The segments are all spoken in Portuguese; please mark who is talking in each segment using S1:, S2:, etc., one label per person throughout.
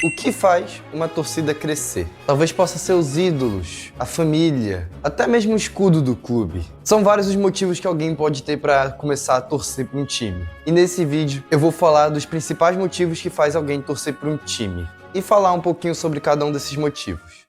S1: O que faz uma torcida crescer? Talvez possa ser os ídolos, a família, até mesmo o escudo do clube. São vários os motivos que alguém pode ter para começar a torcer para um time. E nesse vídeo eu vou falar dos principais motivos que faz alguém torcer para um time e falar um pouquinho sobre cada um desses motivos.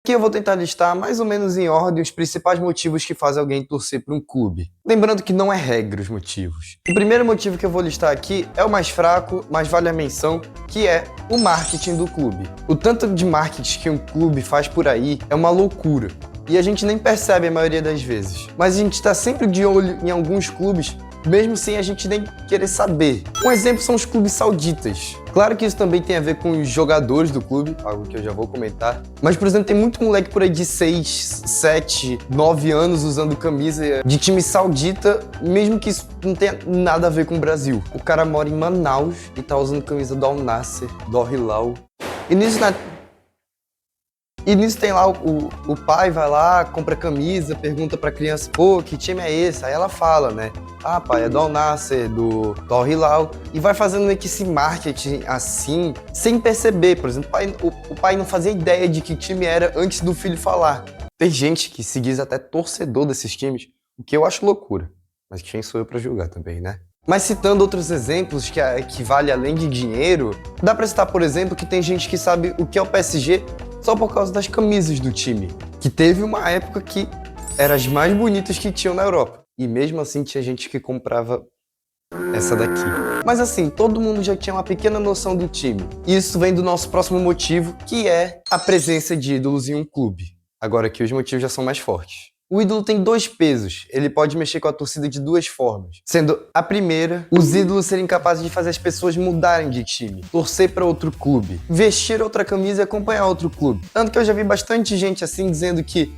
S1: Aqui eu vou tentar listar mais ou menos em ordem os principais motivos que fazem alguém torcer para um clube. Lembrando que não é regra os motivos. O primeiro motivo que eu vou listar aqui é o mais fraco, mas vale a menção, que é o marketing do clube. O tanto de marketing que um clube faz por aí é uma loucura. E a gente nem percebe a maioria das vezes. Mas a gente está sempre de olho em alguns clubes, mesmo sem a gente nem querer saber. Um exemplo são os clubes sauditas. Claro que isso também tem a ver com os jogadores do clube, algo que eu já vou comentar. Mas, por exemplo, tem muito moleque por aí de 6, 7, 9 anos usando camisa de time saudita, mesmo que isso não tenha nada a ver com o Brasil. O cara mora em Manaus e tá usando camisa do Al Nassr, do Al Hilal. E nisso tem lá o pai vai lá, compra camisa, pergunta pra criança, pô, que time é esse? Aí ela fala, né? Ah, pai, é do Al Nassr, do Al Hilal. E vai fazendo meio que esse marketing assim, sem perceber. Por exemplo, o pai não fazia ideia de que time era antes do filho falar. Tem gente que se diz até torcedor desses times, o que eu acho loucura. Mas quem sou eu pra julgar também, né? Mas citando outros exemplos que vale além de dinheiro, dá pra citar, por exemplo, que tem gente que sabe o que é o PSG só por causa das camisas do time, que teve uma época que eram as mais bonitas que tinham na Europa. E mesmo assim tinha gente que comprava essa daqui. Mas assim, todo mundo já tinha uma pequena noção do time. E isso vem do nosso próximo motivo, que é a presença de ídolos em um clube. Agora aqui os motivos já são mais fortes. O ídolo tem dois pesos, ele pode mexer com a torcida de duas formas. Sendo a primeira, os ídolos serem capazes de fazer as pessoas mudarem de time, torcer para outro clube, vestir outra camisa e acompanhar outro clube. Tanto que eu já vi bastante gente assim dizendo que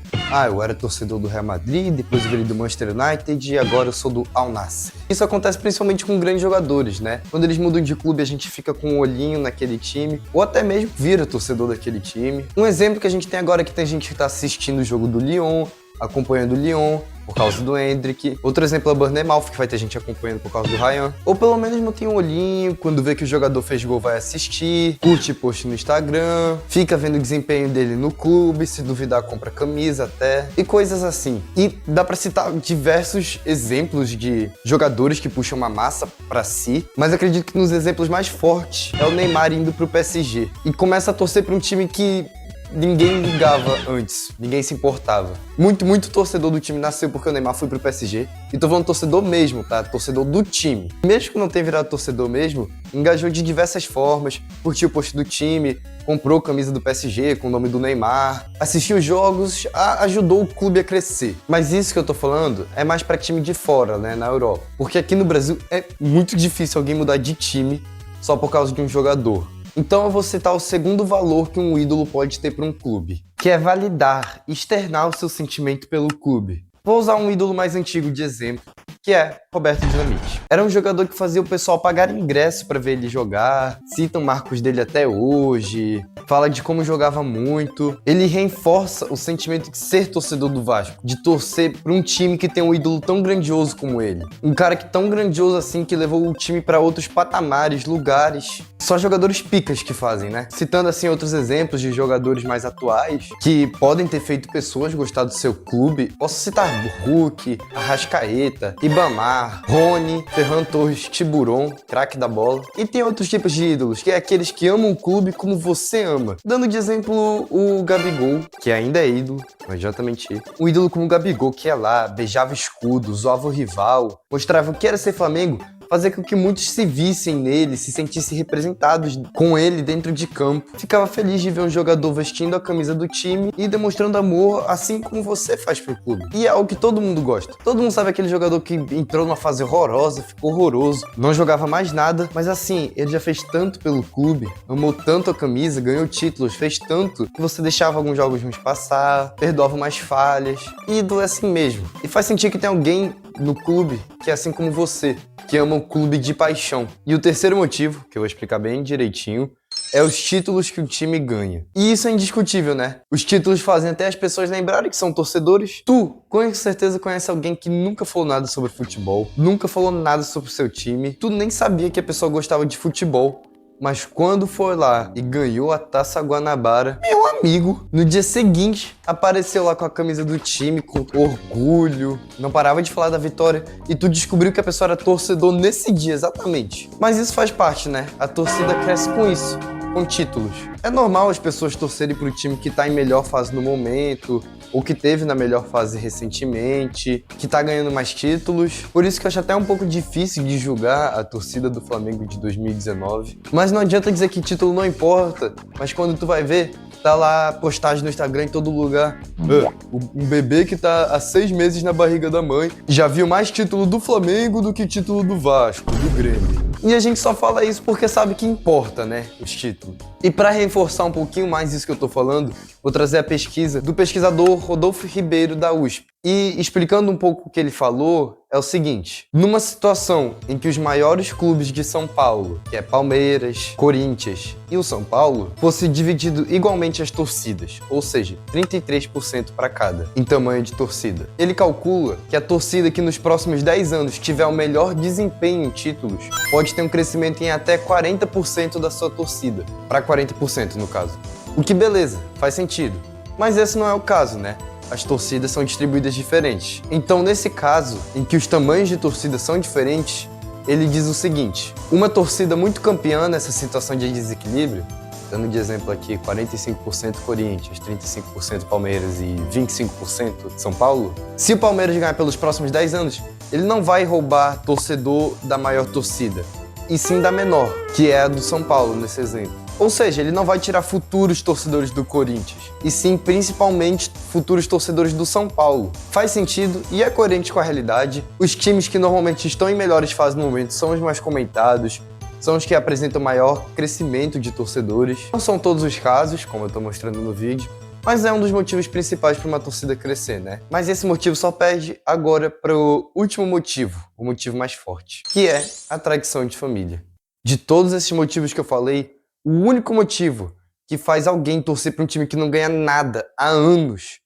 S1: eu era torcedor do Real Madrid, depois eu virei do Manchester United e agora eu sou do Al Nassr. Isso acontece principalmente com grandes jogadores, né? Quando eles mudam de clube a gente fica com um olhinho naquele time, ou até mesmo vira torcedor daquele time. Um exemplo que a gente tem agora é que tem gente que está assistindo o jogo do Lyon, acompanhando o Lyon por causa do Endrick. Outro exemplo é o Bournemouth, que vai ter gente acompanhando por causa do Ryan. Ou pelo menos mantém um olhinho, quando vê que o jogador fez gol vai assistir, curte post no Instagram, fica vendo o desempenho dele no clube, se duvidar compra camisa até, e coisas assim. E dá pra citar diversos exemplos de jogadores que puxam uma massa pra si, mas acredito que nos exemplos mais fortes é o Neymar indo pro PSG e começa a torcer pra um time que ninguém ligava antes, ninguém se importava. Muito torcedor do time nasceu porque o Neymar foi pro PSG. E tô falando torcedor mesmo, tá? Torcedor do time. Mesmo que não tenha virado torcedor mesmo, engajou de diversas formas, curtiu o post do time, comprou camisa do PSG com o nome do Neymar, assistiu os jogos, ajudou o clube a crescer. Mas isso que eu tô falando é mais pra time de fora, né, na Europa. Porque aqui no Brasil é muito difícil alguém mudar de time só por causa de um jogador. Então eu vou citar o segundo valor que um ídolo pode ter para um clube, que é validar, externar o seu sentimento pelo clube. Vou usar um ídolo mais antigo de exemplo, que é Roberto Dinamite. Era um jogador que fazia o pessoal pagar ingresso para ver ele jogar, citam marcos dele até hoje, fala de como jogava muito. Ele reforça o sentimento de ser torcedor do Vasco, de torcer para um time que tem um ídolo tão grandioso como ele. Um cara que tão grandioso assim que levou o time para outros patamares, lugares. Só jogadores picas que fazem, né? Citando assim outros exemplos de jogadores mais atuais que podem ter feito pessoas gostar do seu clube, posso citar Hulk, Arrascaeta, Ibamar, Rony, Ferran Torres, Tiburon, craque da bola. E tem outros tipos de ídolos, que é aqueles que amam o clube como você ama. Dando de exemplo o Gabigol, que ainda é ídolo, mas já tá mentindo. Um ídolo como o Gabigol, que é lá, beijava escudo, zoava o rival, mostrava o que era ser Flamengo, fazer com que muitos se vissem nele, se sentissem representados com ele dentro de campo. Ficava feliz de ver um jogador vestindo a camisa do time e demonstrando amor assim como você faz pro clube. E é algo que todo mundo gosta. Todo mundo sabe aquele jogador que entrou numa fase horrorosa, ficou horroroso, não jogava mais nada, mas assim, ele já fez tanto pelo clube, amou tanto a camisa, ganhou títulos, fez tanto, que você deixava alguns jogos ruins passar, perdoava mais falhas. E ídolo é assim mesmo. E faz sentido que tem alguém no clube que é assim como você, que ama o clube de paixão. E o terceiro motivo, que eu vou explicar bem direitinho, é os títulos que o time ganha. E isso é indiscutível, né? Os títulos fazem até as pessoas lembrarem que são torcedores. Tu, com certeza, conhece alguém que nunca falou nada sobre futebol, nunca falou nada sobre o seu time, tu nem sabia que a pessoa gostava de futebol. Mas quando foi lá e ganhou a Taça Guanabara, meu amigo, no dia seguinte, apareceu lá com a camisa do time, com orgulho, não parava de falar da vitória, e tu descobriu que a pessoa era torcedor nesse dia, exatamente. Mas isso faz parte, né? A torcida cresce com isso, com títulos. É normal as pessoas torcerem pro time que tá em melhor fase no momento, ou que teve na melhor fase recentemente, que tá ganhando mais títulos. Por isso que eu acho até um pouco difícil de julgar a torcida do Flamengo de 2019. Mas não adianta dizer que título não importa, mas quando tu vai ver, tá lá postagem no Instagram em todo lugar. Um bebê que tá há 6 meses na barriga da mãe já viu mais título do Flamengo do que título do Vasco, do Grêmio. E a gente só fala isso porque sabe que importa, né, os títulos. E para reforçar um pouquinho mais isso que eu tô falando, vou trazer a pesquisa do pesquisador Rodolfo Ribeiro da USP. E explicando um pouco o que ele falou, é o seguinte: numa situação em que os maiores clubes de São Paulo, que é Palmeiras, Corinthians e o São Paulo, fosse dividido igualmente as torcidas, ou seja, 33% para cada, em tamanho de torcida. Ele calcula que a torcida que nos próximos 10 anos tiver o melhor desempenho em títulos pode ter um crescimento em até 40% da sua torcida, para 40% no caso. O que beleza, faz sentido. Mas esse não é o caso, né? As torcidas são distribuídas diferentes. Então, nesse caso, em que os tamanhos de torcida são diferentes, ele diz o seguinte: uma torcida muito campeã nessa situação de desequilíbrio, dando de exemplo aqui 45% Corinthians, 35% Palmeiras e 25% São Paulo, se o Palmeiras ganhar pelos próximos 10 anos, ele não vai roubar torcedor da maior torcida, e sim da menor, que é a do São Paulo nesse exemplo. Ou seja, ele não vai tirar futuros torcedores do Corinthians, e sim principalmente futuros torcedores do São Paulo. Faz sentido e é coerente com a realidade. Os times que normalmente estão em melhores fases no momento são os mais comentados, são os que apresentam maior crescimento de torcedores. Não são todos os casos, como eu estou mostrando no vídeo, mas é um dos motivos principais para uma torcida crescer, né? Mas esse motivo só perde agora para o último motivo, o motivo mais forte, que é a tradição de família. De todos esses motivos que eu falei, o único motivo que faz alguém torcer para um time que não ganha nada há anos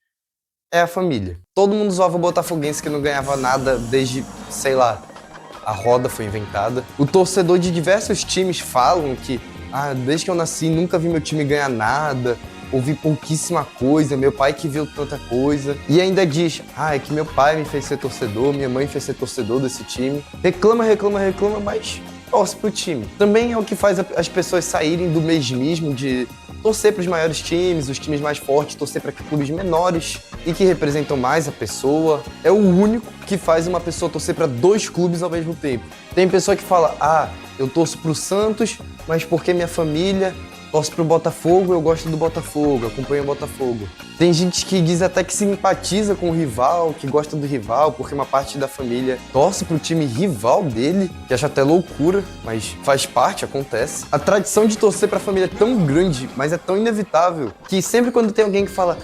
S1: é a família. Todo mundo zoava o botafoguense que não ganhava nada desde, sei lá, a roda foi inventada. O torcedor de diversos times falam que desde que eu nasci nunca vi meu time ganhar nada, ouvi pouquíssima coisa, meu pai que viu tanta coisa. E ainda diz, é que meu pai me fez ser torcedor, minha mãe fez ser torcedor desse time. Reclama, mas torce pro time. Também é o que faz as pessoas saírem do mesmismo de torcer para os maiores times, os times mais fortes, torcer para clubes menores e que representam mais a pessoa. É o único que faz uma pessoa torcer para 2 clubes ao mesmo tempo. Tem pessoa que fala, eu torço pro Santos, mas porque minha família torce pro Botafogo, eu gosto do Botafogo, acompanho o Botafogo. Tem gente que diz até que simpatiza com o rival, que gosta do rival, porque uma parte da família torce pro time rival dele, que acha até loucura, mas faz parte, acontece. A tradição de torcer pra família é tão grande, mas é tão inevitável, que sempre quando tem alguém que fala,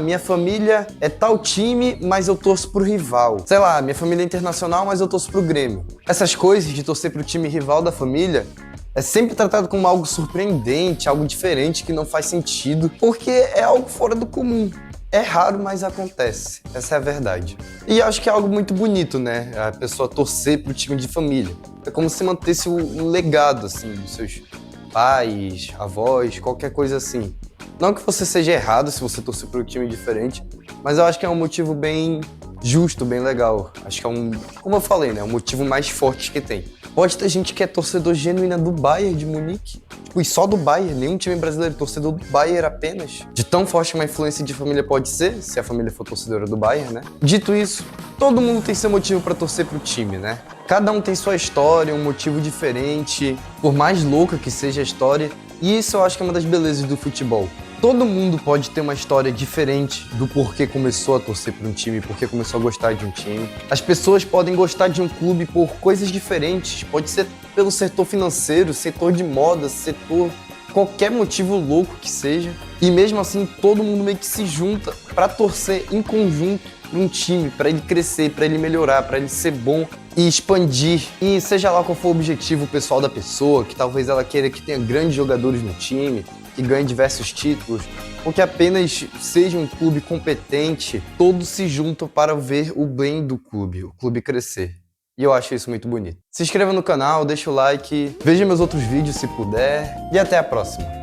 S1: minha família é tal time, mas eu torço pro rival. Sei lá, minha família é internacional, mas eu torço pro Grêmio. Essas coisas de torcer pro time rival da família é sempre tratado como algo surpreendente, algo diferente, que não faz sentido, porque é algo fora do comum. É raro, mas acontece. Essa é a verdade. E acho que é algo muito bonito, né? A pessoa torcer pro time de família. É como se mantesse o legado, assim, dos seus pais, avós, qualquer coisa assim. Não que você seja errado se você torcer pro time diferente, mas eu acho que é um motivo bem justo, bem legal. Acho que é como eu falei, né? Um motivo mais forte que tem. Pode ter gente que é torcedor genuíno do Bayern de Munique. E só do Bayern, nenhum time brasileiro, torcedor do Bayern apenas. De tão forte uma influência de família pode ser, se a família for torcedora do Bayern, né? Dito isso, todo mundo tem seu motivo pra torcer pro time, né? Cada um tem sua história, um motivo diferente, por mais louca que seja a história. E isso eu acho que é uma das belezas do futebol. Todo mundo pode ter uma história diferente do porquê começou a torcer por um time, porquê começou a gostar de um time. As pessoas podem gostar de um clube por coisas diferentes. Pode ser pelo setor financeiro, setor de moda, setor... qualquer motivo louco que seja. E mesmo assim, todo mundo meio que se junta pra torcer em conjunto para um time, para ele crescer, para ele melhorar, para ele ser bom e expandir. E seja lá qual for o objetivo pessoal da pessoa, que talvez ela queira que tenha grandes jogadores no time, que ganhe diversos títulos, ou que apenas seja um clube competente, todos se juntam para ver o bem do clube, o clube crescer. E eu acho isso muito bonito. Se inscreva no canal, deixa o like, veja meus outros vídeos se puder, e até a próxima.